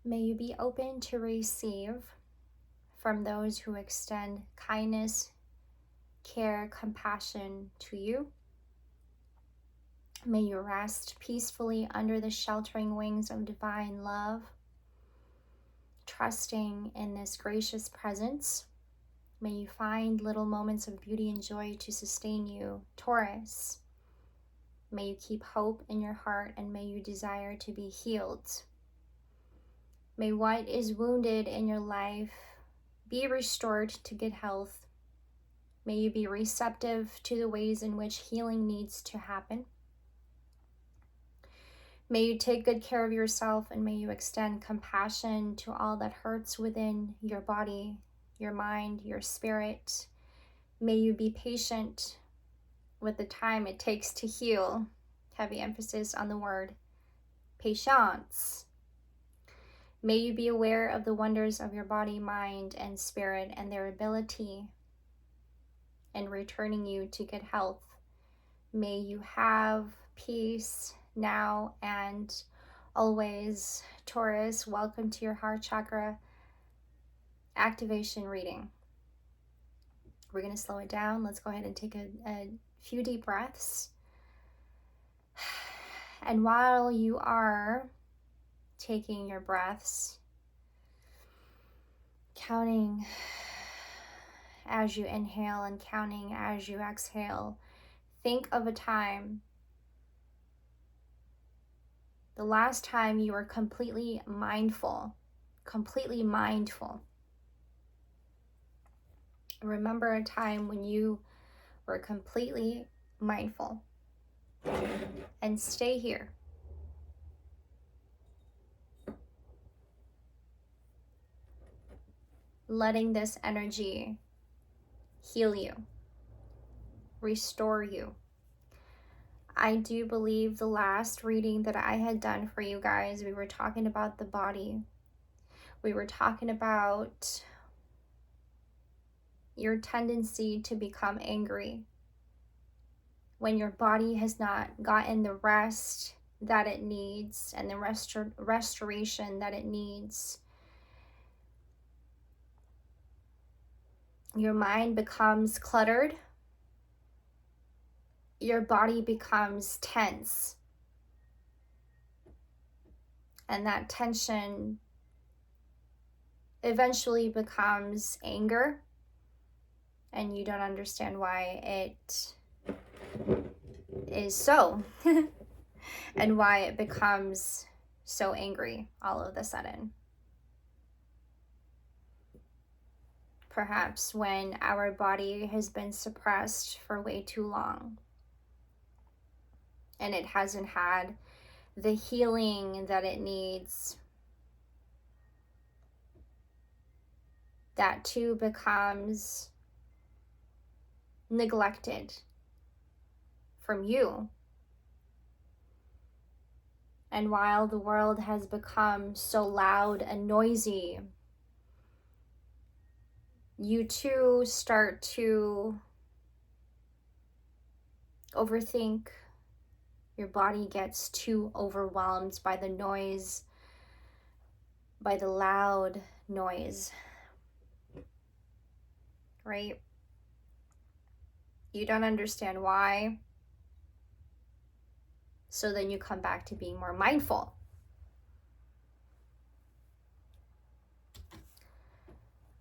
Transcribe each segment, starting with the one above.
May you be open to receive from those who extend kindness, care, compassion to you. May you rest peacefully under the sheltering wings of divine love, trusting in this gracious presence. May you find little moments of beauty and joy to sustain you, Taurus. May you keep hope in your heart, and may you desire to be healed. May what is wounded in your life be restored to good health. May you be receptive to the ways in which healing needs to happen. May you take good care of yourself, and may you extend compassion to all that hurts within your body, your mind, your spirit. May you be patient with the time it takes to heal. Heavy emphasis on the word patience. May you be aware of the wonders of your body, mind, and spirit, and their ability in returning you to good health. May you have peace now and always. Taurus, welcome to your heart chakra activation reading. We're going to slow it down. Let's go ahead and take a few deep breaths. And while you are taking your breaths, counting as you inhale and counting as you exhale, think of a time, the last time you were completely mindful. Remember a time when you were completely mindful, and stay here. Letting this energy heal you, restore you. I do believe the last reading that I had done for you guys, we were talking about the body. We were talking about your tendency to become angry when your body has not gotten the rest that it needs and the restoration that it needs. Your mind becomes cluttered. Your body becomes tense. And that tension eventually becomes anger. And you don't understand why it is so. And why it becomes so angry all of a sudden. Perhaps when our body has been suppressed for way too long, and it hasn't had the healing that it needs. That too becomes neglected from you. And while the world has become so loud and noisy, you too start to overthink. Your body gets too overwhelmed by the noise, by the loud noise, right? You don't understand why. So then you come back to being more mindful.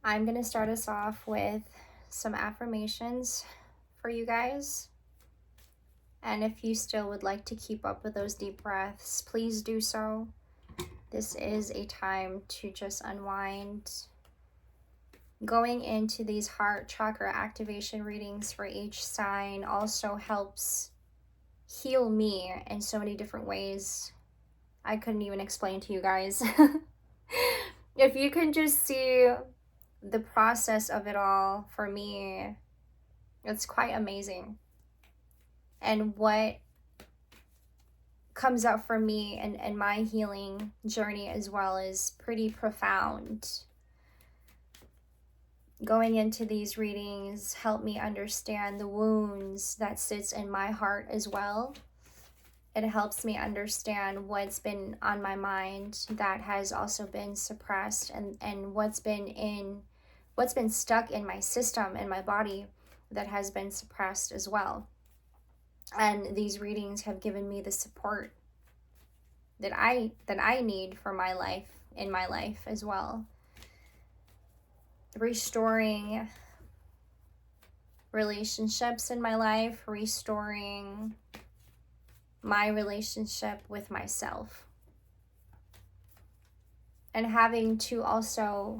I'm going to start us off with some affirmations for you guys. And if you still would like to keep up with those deep breaths, please do so. This is a time to just unwind. Going into these heart chakra activation readings for each sign also helps heal me in so many different ways. I couldn't even explain to you guys. If you can just see the process of it all, for me, it's quite amazing. And what comes up for me and my healing journey as well is pretty profound. Going into these readings help me understand the wounds that sits in my heart as well, It helps me understand what's been on my mind that has also been suppressed, and what's been stuck in my system, in my body, that has been suppressed as well. And these readings have given me the support that I need for my life, in my life as well. Restoring relationships in my life, restoring my relationship with myself, and having to also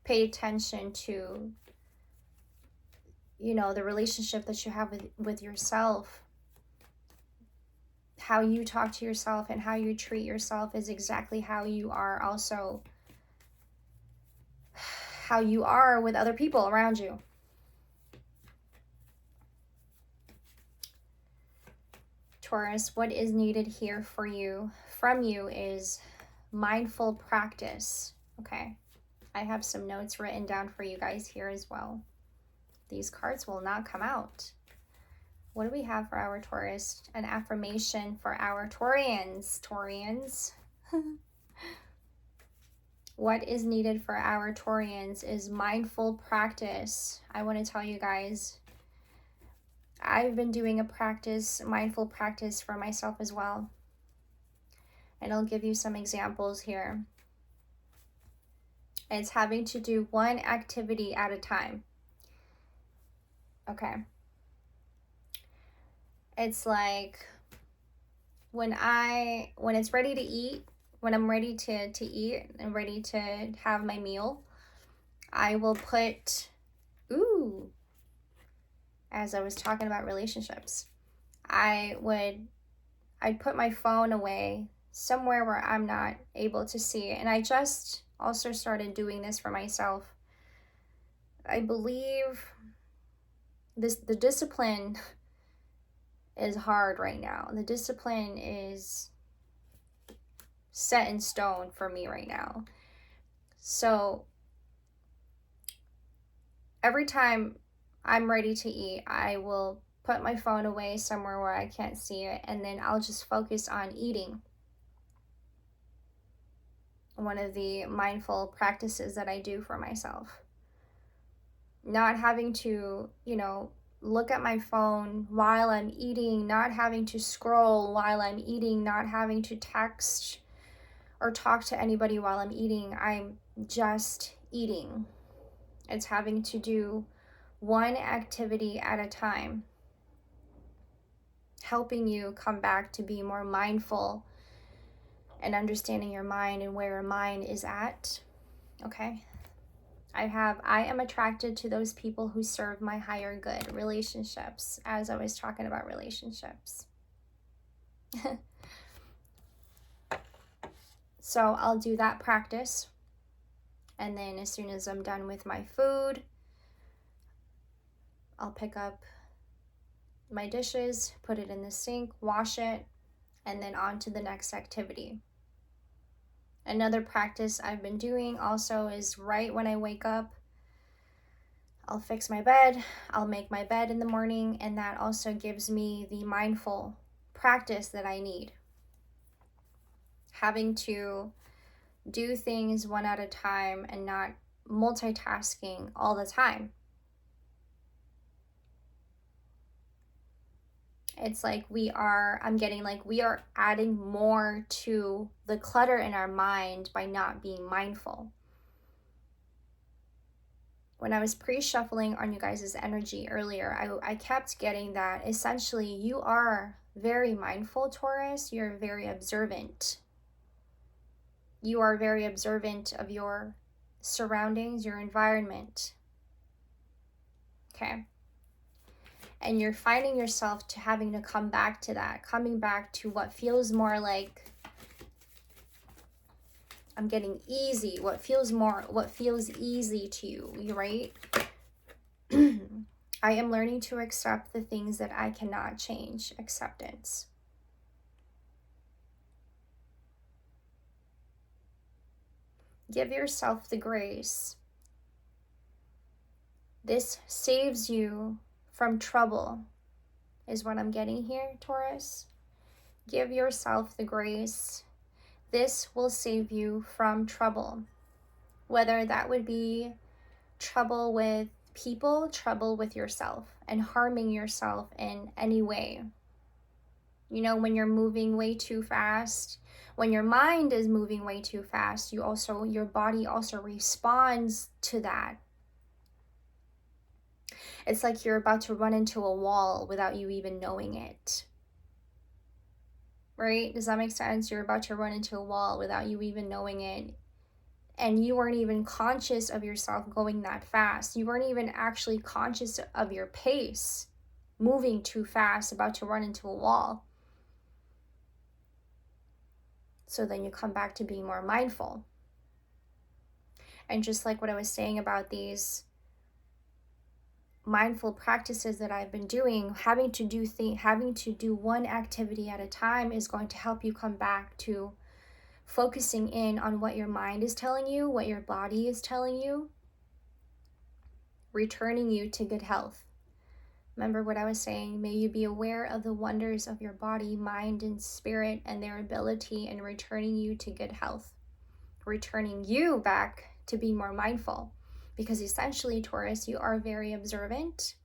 pay attention to, you know, the relationship that you have with yourself. How you talk to yourself and how you treat yourself is exactly how you are also, how you are with other people around you. Taurus, what is needed here for you, from you, is mindful practice. Okay, I have some notes written down for you guys here as well. These cards will not come out. What do we have for our Taurus? An affirmation for our Taurians. What is needed for our Taurians is mindful practice. I want to tell you guys, I've been doing a mindful practice for myself as well. And I'll give you some examples here. It's having to do one activity at a time. Okay. It's like when it's ready to eat, when I'm ready to eat and ready to have my meal, I will put, as I was talking about relationships, I'd put my phone away somewhere where I'm not able to see it. And I just also started doing this for myself. I believe the discipline is hard right now. The discipline is set in stone for me right now. So every time I'm ready to eat, I will put my phone away somewhere where I can't see it, and then I'll just focus on eating. One of the mindful practices that I do for myself. Not having to, look at my phone while I'm eating, not having to scroll while I'm eating, not having to text or talk to anybody while I'm eating. I'm just eating. It's having to do one activity at a time, helping you come back to be more mindful and understanding your mind and where your mind is at. Okay. I am attracted to those people who serve my higher good. Relationships, as I was talking about relationships. So I'll do that practice. And then as soon as I'm done with my food, I'll pick up my dishes, put it in the sink, wash it, and then on to the next activity. Another practice I've been doing also is right when I wake up, I'll fix my bed, I'll make my bed in the morning, and that also gives me the mindful practice that I need. Having to do things one at a time and not multitasking all the time. It's like we are adding more to the clutter in our mind by not being mindful. When I was pre-shuffling on you guys' energy earlier, I kept getting that essentially you are very mindful, Taurus. You're very observant. You are very observant of your surroundings, your environment. Okay. And you're finding yourself to having to come back to that, coming back to what feels more like I'm getting easy, what feels easy to you, right? I am learning to accept the things that I cannot change. Acceptance. Give yourself the grace. This saves you from trouble, is what I'm getting here, Taurus. Give yourself the grace. This will save you from trouble, whether that would be trouble with people, trouble with yourself, and harming yourself in any way. You know, when you're moving way too fast, when your mind is moving way too fast, your body also responds to that. It's like you're about to run into a wall without you even knowing it. Right? Does that make sense? You're about to run into a wall without you even knowing it. And you weren't even conscious of yourself going that fast. You weren't even actually conscious of your pace, moving too fast, about to run into a wall. So then you come back to being more mindful. And just like what I was saying about these mindful practices that I've been doing, having to do one activity at a time is going to help you come back to focusing in on what your mind is telling you, what your body is telling you, returning you to good health. Remember what I was saying, may you be aware of the wonders of your body, mind, and spirit and their ability in returning you to good health, returning you back to be more mindful. Because essentially, Taurus, you are very observant.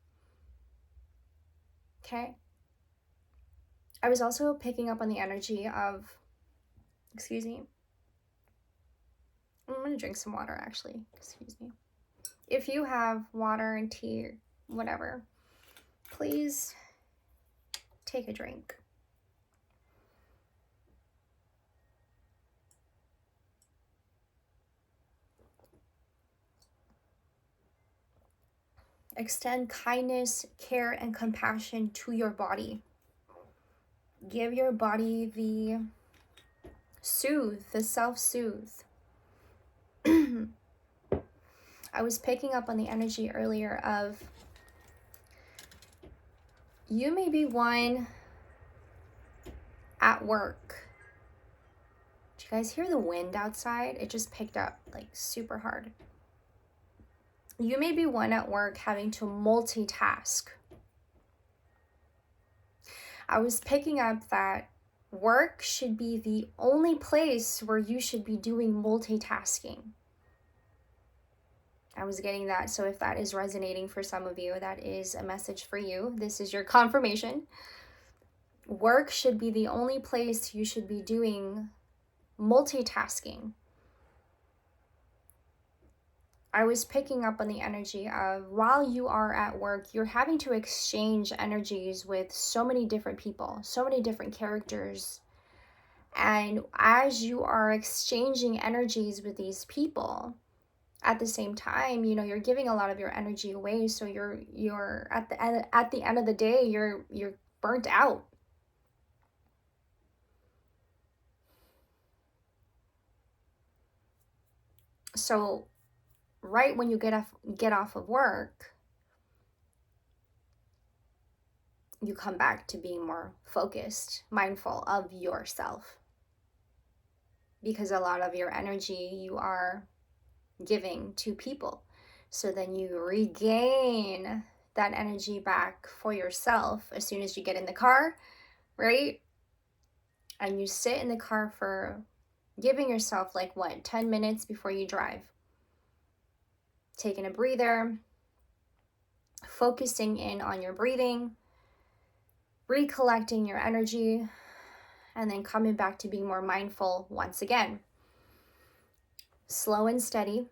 Okay? I was also picking up on the energy of, excuse me. I'm going to drink some water, actually. Excuse me. If you have water and tea, whatever, please take a drink. Extend kindness, care, and compassion to your body. Give your body the self-soothe. I was picking up on the energy earlier of you may be one at work. Did you guys hear the wind outside? It just picked up like super hard. You may be one at work having to multitask. I was picking up that work should be the only place where you should be doing multitasking. I was getting that. So if that is resonating for some of you, that is a message for you. This is your confirmation. Work should be the only place you should be doing multitasking. I was picking up on the energy of while you are at work, you're having to exchange energies with so many different people, so many different characters. And as you are exchanging energies with these people, at the same time, you know, you're giving a lot of your energy away. So you're at the end of the day, you're burnt out. So right when you get off of work, you come back to being more focused, mindful of yourself. Because a lot of your energy you are giving to people. So then you regain that energy back for yourself as soon as you get in the car, right? And you sit in the car for giving yourself 10 minutes before you drive. Taking a breather, focusing in on your breathing, recollecting your energy, and then coming back to being more mindful once again. Slow and steady.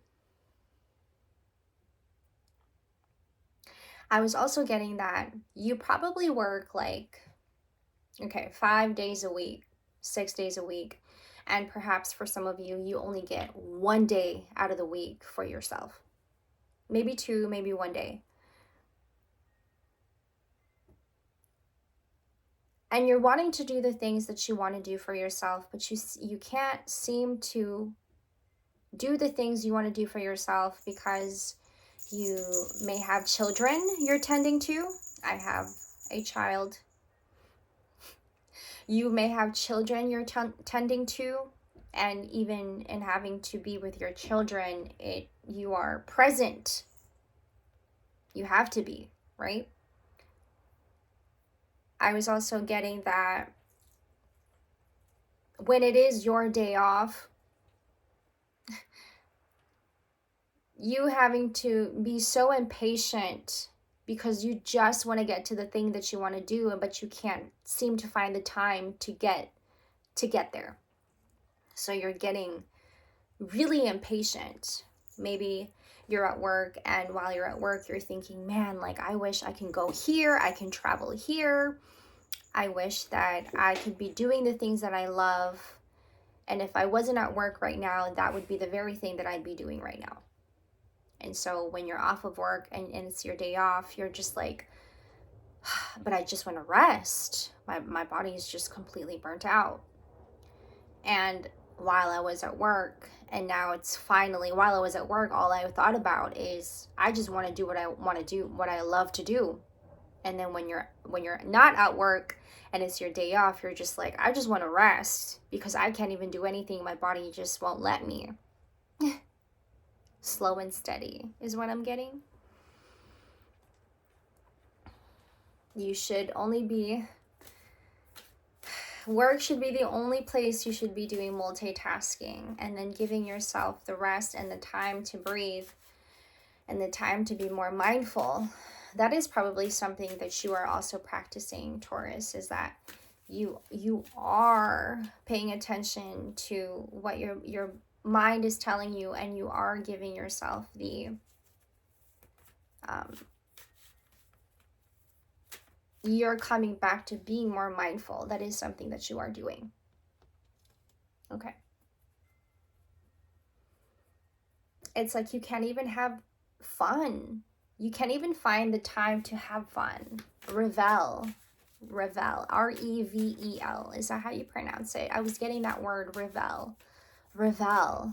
I was also getting that you probably work 5 days a week, 6 days a week, and perhaps for some of you, you only get 1 day out of the week for yourself. Maybe 2, maybe 1 day. And you're wanting to do the things that you want to do for yourself, but you can't seem to do the things you want to do for yourself because you may have children you're tending to. I have a child. You may have children you're tending to, and even in having to be with your children, you are present. You have to be, right? I was also getting that when it is your day off, you having to be so impatient because you just want to get to the thing that you want to do, but you can't seem to find the time to get there. So you're getting really impatient. Maybe you're at work, and while you're at work, you're thinking, man, like, I wish I can go here, I can travel here. I wish that I could be doing the things that I love. And if I wasn't at work right now, that would be the very thing that I'd be doing right now. And so when you're off of work and it's your day off, you're just like, but I just want to rest. My body is just completely burnt out. And while I was at work, and now it's finally, while I was at work, all I thought about is I just want to do what I want to do, what I love to do. And then when you're not at work and it's your day off, you're just like, I just want to rest because I can't even do anything. My body just won't let me. Slow and steady is what I'm getting. You should only be, work should be the only place you should be doing multitasking, and then giving yourself the rest and the time to breathe and the time to be more mindful. That is probably something that you are also practicing, Taurus, is that you are paying attention to what your mind is telling you, and you are giving yourself the you're coming back to being more mindful. That is something that you are doing. Okay. It's like you can't even have fun. You can't even find the time to have fun. Revel. R-E-V-E-L. Is that how you pronounce it? I was getting that word, revel. Revel.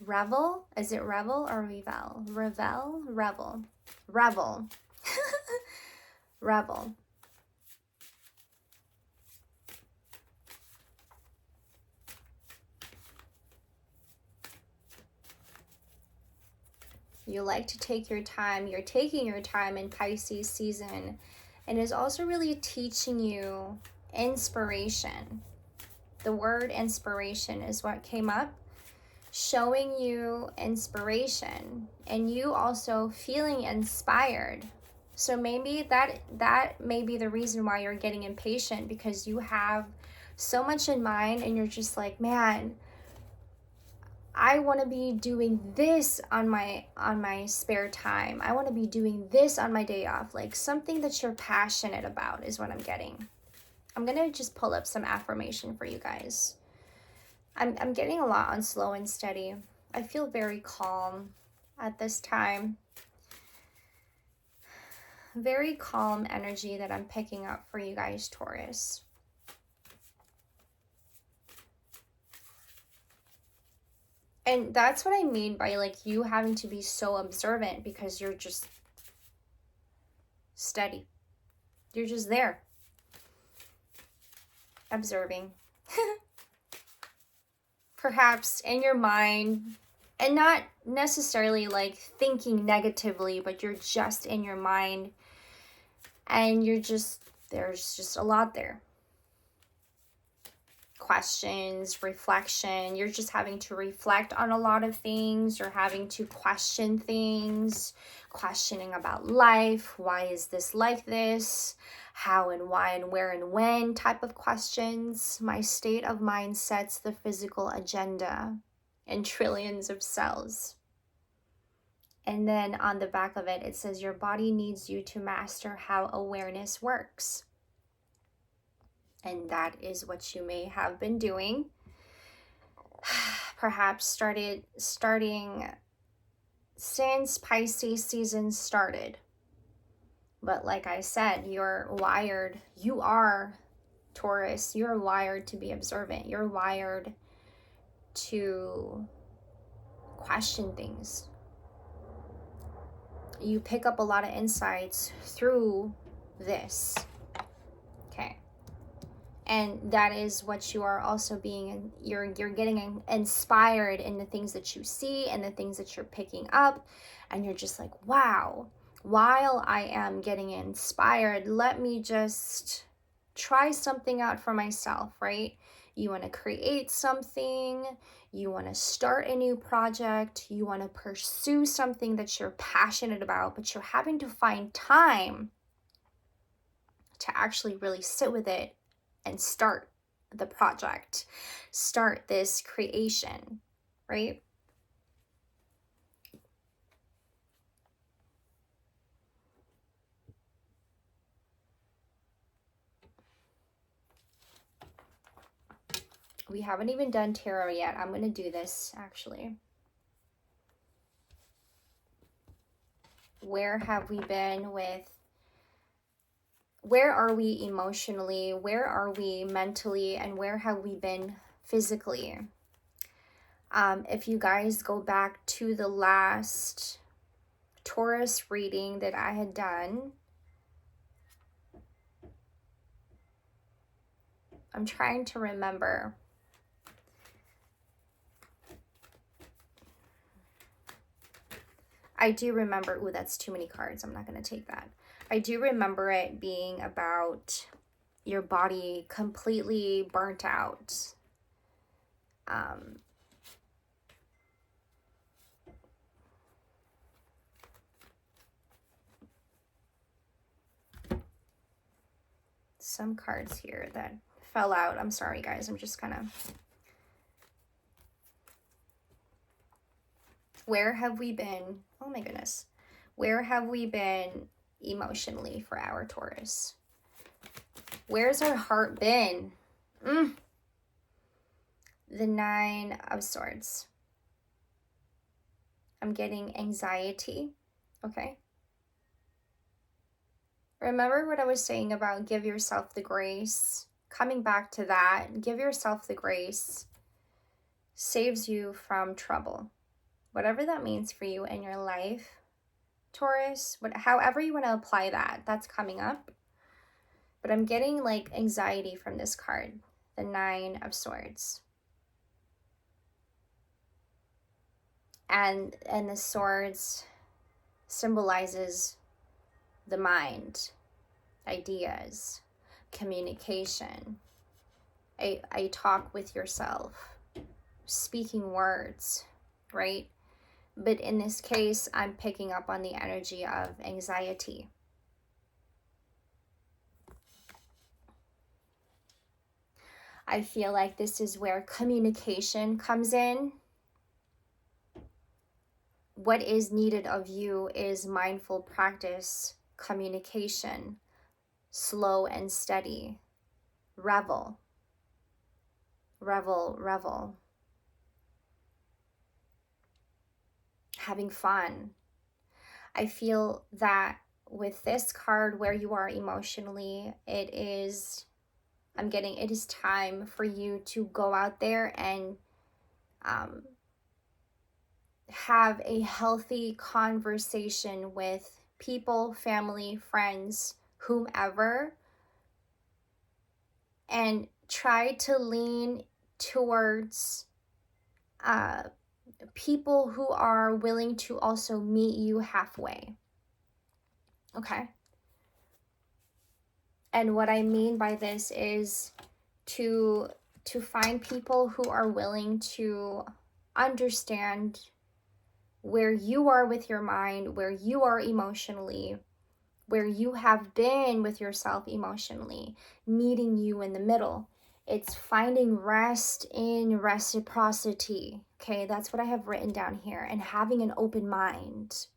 Revel? Is it revel or revel? Revel? Revel. Revel. Revel. You like to take your time. You're taking your time in Pisces season, and is also really teaching you inspiration. The word inspiration is what came up, showing you inspiration, and you also feeling inspired. So maybe that may be the reason why you're getting impatient, because you have so much in mind and you're just like, man, I want to be doing this on my spare time. I want to be doing this on my day off. Like something that you're passionate about is what I'm getting. I'm going to just pull up some affirmation for you guys. I'm getting a lot on slow and steady. I feel very calm at this time. Very calm energy that I'm picking up for you guys, Taurus. And that's what I mean by like you having to be so observant, because you're just steady. You're just there. Observing. Perhaps in your mind, and not necessarily like thinking negatively, but you're just in your mind and you're just, there's just a lot there. Questions, reflection. You're just having to reflect on a lot of things. You're having to question things, questioning about life. Why is this like this? How and why and where and when type of questions. My state of mind sets the physical agenda in trillions of cells. And then on the back of it, it says your body needs you to master how awareness works. And that is what you may have been doing. Perhaps starting since Pisces season started. But like I said, you're wired. You are, Taurus, you're wired to be observant. You're wired to question things. You pick up a lot of insights through this. Okay. And that is what you are also being, you're getting inspired in the things that you see and the things that you're picking up. And you're just like, wow, while I am getting inspired, let me just try something out for myself, right? You want to create something, you want to start a new project, you want to pursue something that you're passionate about, but you're having to find time to actually really sit with it and start the project, start this creation, right? We haven't even done tarot yet. I'm going to do this actually. Where have we been with, where are we emotionally, where are we mentally, and where have we been physically? If you guys go back to the last Taurus reading that I had done, I'm trying to remember. I do remember, ooh, that's too many cards. I'm not going to take that. I do remember it being about your body completely burnt out. Some cards here that fell out. I'm sorry, guys. I'm just kind of... Where have we been? Oh my goodness. Where have we been emotionally for our Taurus? Where's our heart been? The Nine of Swords. I'm getting anxiety. Okay. Remember what I was saying about give yourself the grace? Coming back to that, give yourself the grace saves you from trouble. Whatever that means for you in your life, Taurus, however you want to apply that, that's coming up. But I'm getting like anxiety from this card, the Nine of Swords. And the swords symbolizes the mind, ideas, communication, a talk with yourself, speaking words, right? But in this case, I'm picking up on the energy of anxiety. I feel like this is where communication comes in. What is needed of you is mindful practice, communication, slow and steady, revel, revel, revel. Having fun. I feel that with this card, where you are emotionally, it is time for you to go out there and have a healthy conversation with people, family, friends, whomever, and try to lean towards people who are willing to also meet you halfway. Okay? And what I mean by this is to find people who are willing to understand where you are with your mind, where you are emotionally, where you have been with yourself emotionally, meeting you in the middle. It's finding rest in reciprocity. Okay, that's what I have written down here, and having an open mind.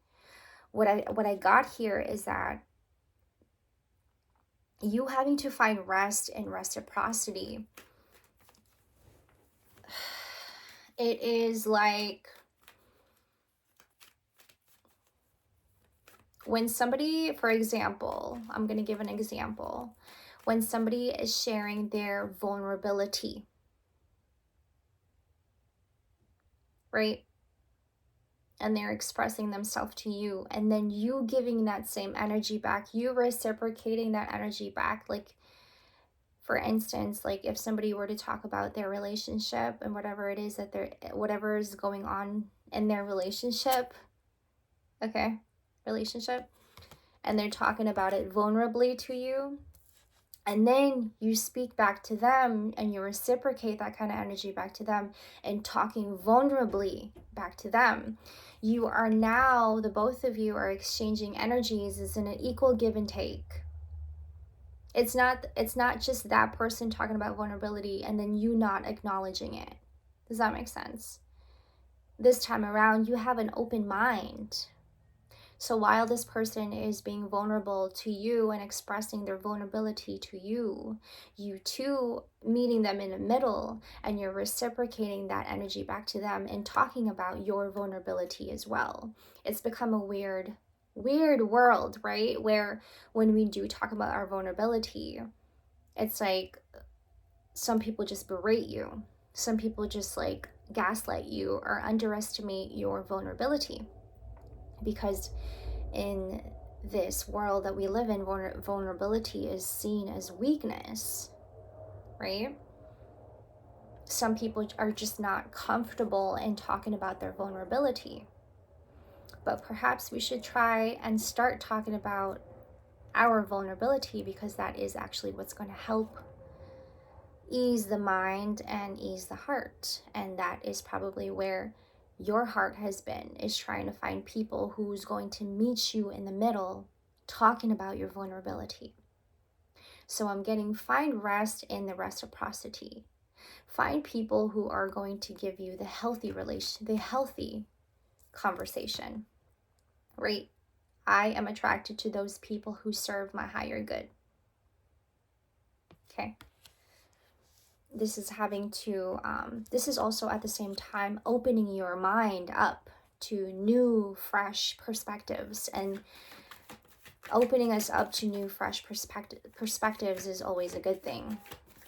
What I got here is that you having to find rest in reciprocity. It is like when somebody, for example, I'm going to give an example. When somebody is sharing their vulnerability, right? And they're expressing themselves to you, and then you giving that same energy back, you reciprocating that energy back. Like, for instance, like if somebody were to talk about their relationship and whatever it is that whatever is going on in their relationship, okay, relationship, and they're talking about it vulnerably to you, And then you speak back to them and you reciprocate that kind of energy back to them and talking vulnerably back to them. You are now, the both of you are exchanging energies as in an equal give and take. It's not just that person talking about vulnerability and then you not acknowledging it. Does that make sense? This time around, you have an open mind. So while this person is being vulnerable to you and expressing their vulnerability to you, you too meeting them in the middle and you're reciprocating that energy back to them and talking about your vulnerability as well. It's become a weird world, right? Where when we do talk about our vulnerability, it's like some people just berate you. Some people just like gaslight you or underestimate your vulnerability. Because in this world that we live in, vulnerability is seen as weakness, right? Some people are just not comfortable in talking about their vulnerability. But perhaps we should try and start talking about our vulnerability, because that is actually what's going to help ease the mind and ease the heart. And that is probably where your heart has been, is trying to find people who's going to meet you in the middle talking about your vulnerability. So I'm getting, find rest in the reciprocity. Find people who are going to give you the healthy conversation, right? I am attracted to those people who serve my higher good. Okay. This is having to, this is also at the same time opening your mind up to new, fresh perspectives. And opening us up to new, fresh perspectives is always a good thing,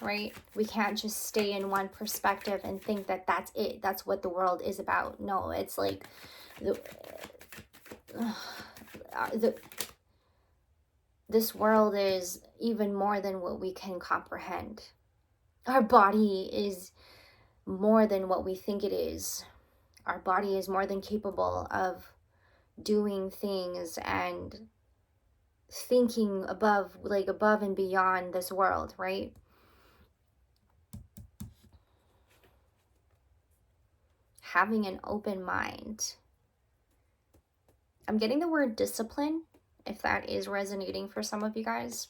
right? We can't just stay in one perspective and think that that's it. That's what the world is about. No, it's like this world is even more than what we can comprehend. Our body is more than what we think it is. Our body is more than capable of doing things and thinking above and beyond this world, right? Having an open mind. I'm getting the word discipline, if that is resonating for some of you guys.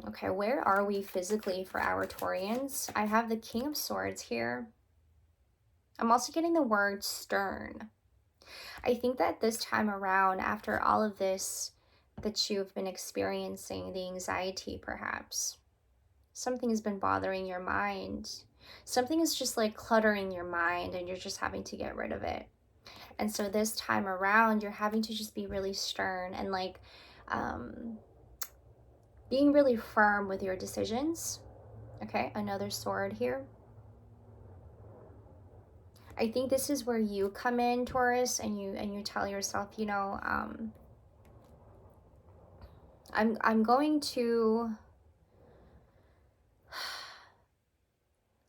Okay, where are we physically for our Taurians? I have the King of Swords here. I'm also getting the word stern. I think that this time around, after all of this that you've been experiencing, the anxiety perhaps, something has been bothering your mind. Something is just like cluttering your mind and you're just having to get rid of it. And so this time around, you're having to just be really stern and like being really firm with your decisions. Okay, another sword here. I think this is where you come in, Taurus, and you tell yourself, you know, I'm going to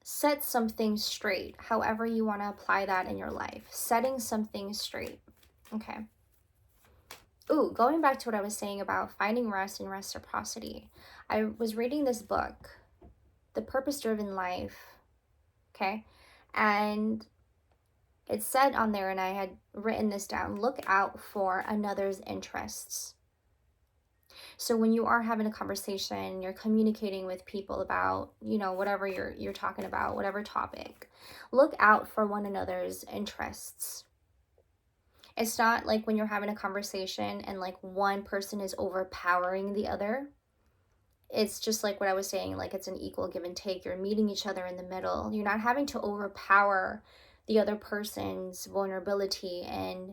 set some things straight, however you want to apply that in your life. Setting some things straight. Okay. Ooh, going back to what I was saying about finding rest and reciprocity. I was reading this book, The Purpose-Driven Life. Okay. And it said on there, and I had written this down, look out for another's interests. So when you are having a conversation, you're communicating with people about, you know, whatever you're talking about, whatever topic, look out for one another's interests. It's not like when you're having a conversation and like one person is overpowering the other. It's just like what I was saying, like it's an equal give and take. You're meeting each other in the middle. You're not having to overpower the other person's vulnerability and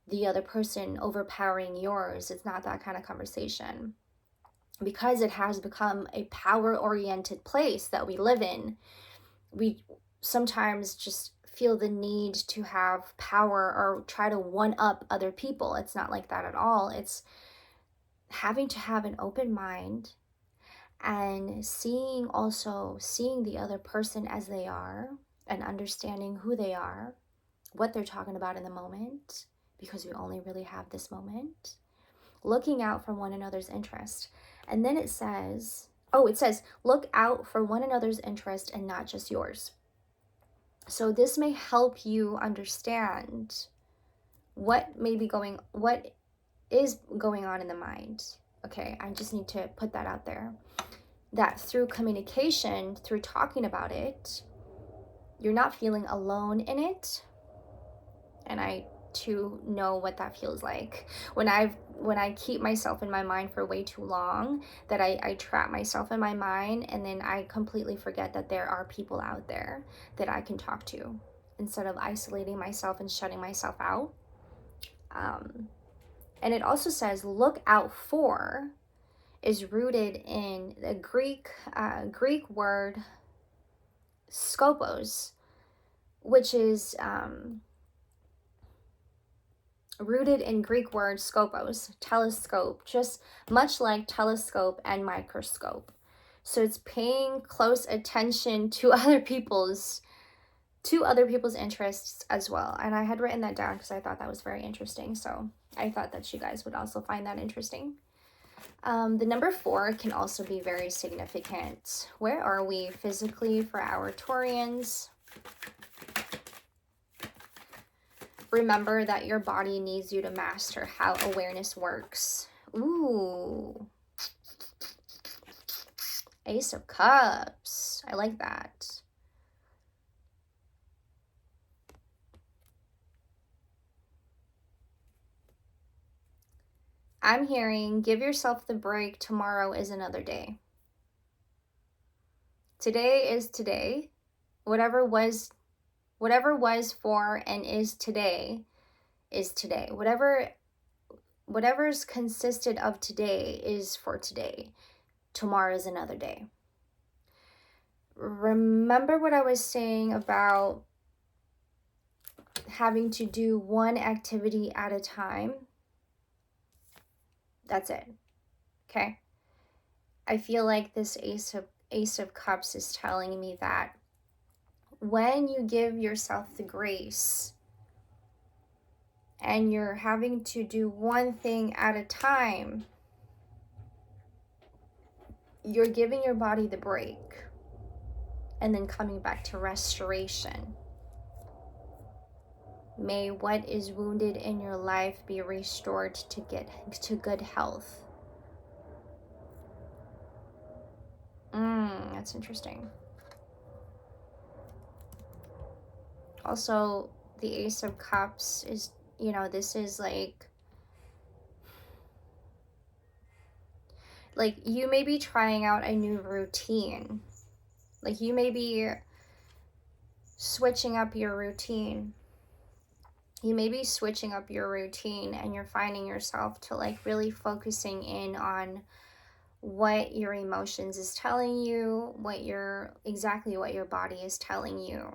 the other person overpowering yours. It's not that kind of conversation. Because it has become a power-oriented place that we live in, we sometimes just feel the need to have power or try to one-up other people. It's not like that at all. It's having to have an open mind and seeing the other person as they are and understanding who they are, what they're talking about in the moment, because we only really have this moment. looking out for one another's interest. And then it says, oh, it says, look out for one another's interest and not just yours. So this may help you understand what is going on in the mind. Okay, I just need to put that out there. That through communication, through talking about it, you're not feeling alone in it. And I too know what that feels like. When I keep myself in my mind for way too long, that I trap myself in my mind, and then I completely forget that there are people out there that I can talk to instead of isolating myself and shutting myself out. And it also says look out for is rooted in the Greek word skopos, which is rooted in Greek word skopos, telescope, just much like telescope and microscope. So it's paying close attention to other people's interests as well. And I had written that down because I thought that was very interesting. So I thought that you guys would also find that interesting. The number 4 can also be very significant. Where are we physically for our Taurians? Remember that your body needs you to master how awareness works. Ooh. Ace of Cups. I like that. I'm hearing, give yourself the break. Tomorrow is another day. Today is today. Whatever was for and is today. Whatever's consisted of today is for today. Tomorrow is another day. Remember what I was saying about having to do one activity at a time? That's it. Okay? I feel like this Ace of Cups is telling me that when you give yourself the grace and you're having to do one thing at a time, you're giving your body the break and then coming back to restoration. May what is wounded in your life be restored to good health. That's interesting. Also, the Ace of Cups is, this is like you may be trying out a new routine. Like you may be switching up your routine. You may be switching up your routine and you're finding yourself to really focusing in on what your emotions is telling you, exactly what your body is telling you,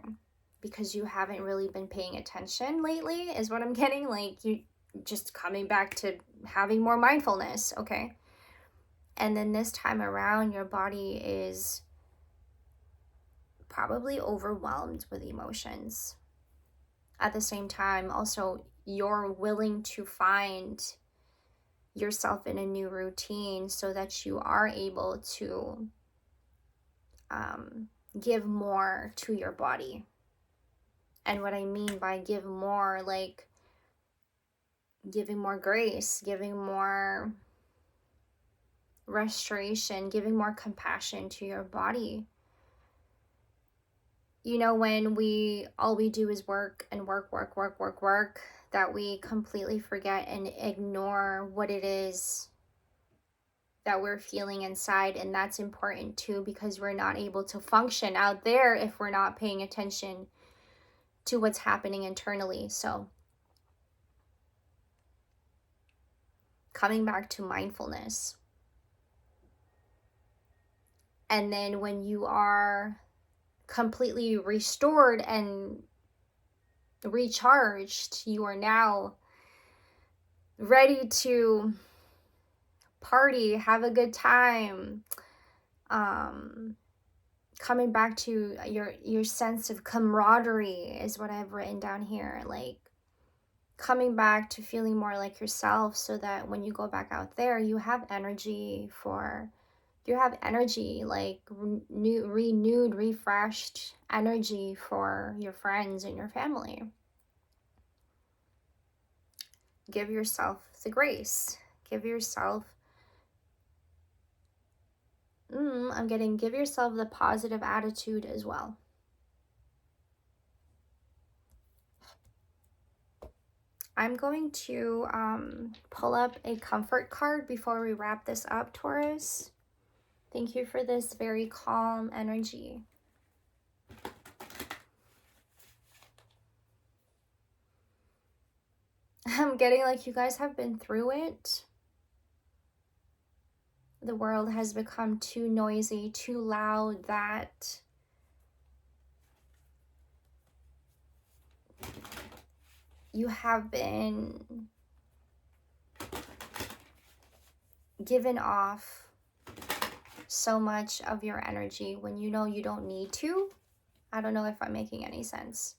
because you haven't really been paying attention lately is what I'm getting. You just coming back to having more mindfulness. Okay. And then this time around, your body is probably overwhelmed with emotions. At the same time, also, you're willing to find yourself in a new routine so that you are able to give more to your body. And what I mean by give more, giving more grace, giving more restoration, giving more compassion to your body. When all we do is work and work, that we completely forget and ignore what it is that we're feeling inside. And that's important too, because we're not able to function out there if we're not paying attention to what's happening internally. So coming back to mindfulness. And then when you are completely restored and recharged, you are now ready to party, have a good time, coming back to your sense of camaraderie is what I've written down here. coming back to feeling more like yourself, so that when you go back out there, you have energy like renewed, refreshed energy for your friends and your family. Give yourself the grace. Give yourself, give yourself the positive attitude as well. I'm going to pull up a comfort card before we wrap this up, Taurus. Thank you for this very calm energy. I'm getting like you guys have been through it. The world has become too noisy, too loud, that you have been given off so much of your energy when you know you don't need to. I don't know if I'm making any sense,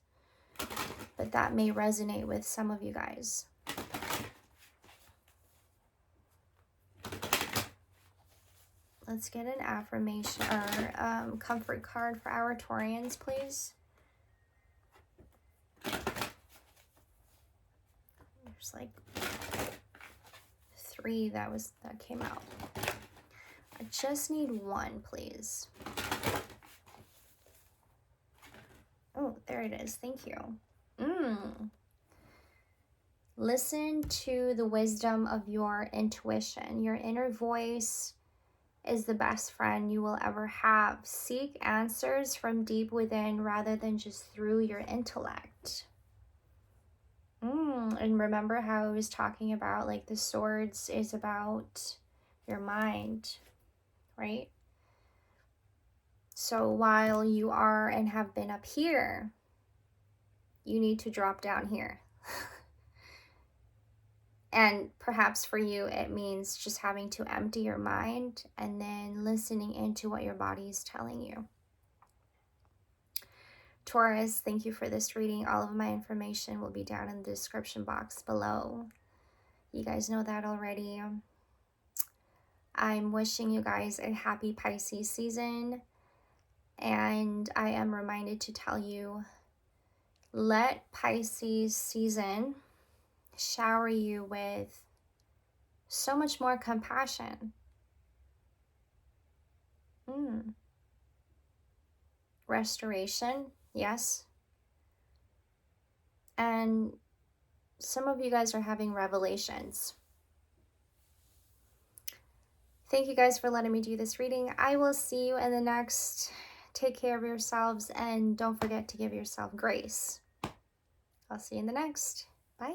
but that may resonate with some of you guys. Let's get an affirmation or comfort card for our Taurians, please. There's like 3 that came out. I just need 1, please. Oh, there it is. Thank you. Listen to the wisdom of your intuition. Your inner voice is the best friend you will ever have. Seek answers from deep within rather than just through your intellect. And remember how I was talking about like the swords is about your mind, right? So while you are and have been up here, you need to drop down here. And perhaps for you, it means just having to empty your mind and then listening into what your body is telling you. Taurus, thank you for this reading. All of my information will be down in the description box below. You guys know that already. I'm wishing you guys a happy Pisces season. And I am reminded to tell you, let Pisces season shower you with so much more compassion. Restoration, yes. And some of you guys are having revelations. Thank you guys for letting me do this reading. I will see you in the next. Take care of yourselves and don't forget to give yourself grace. I'll see you in the next. Bye.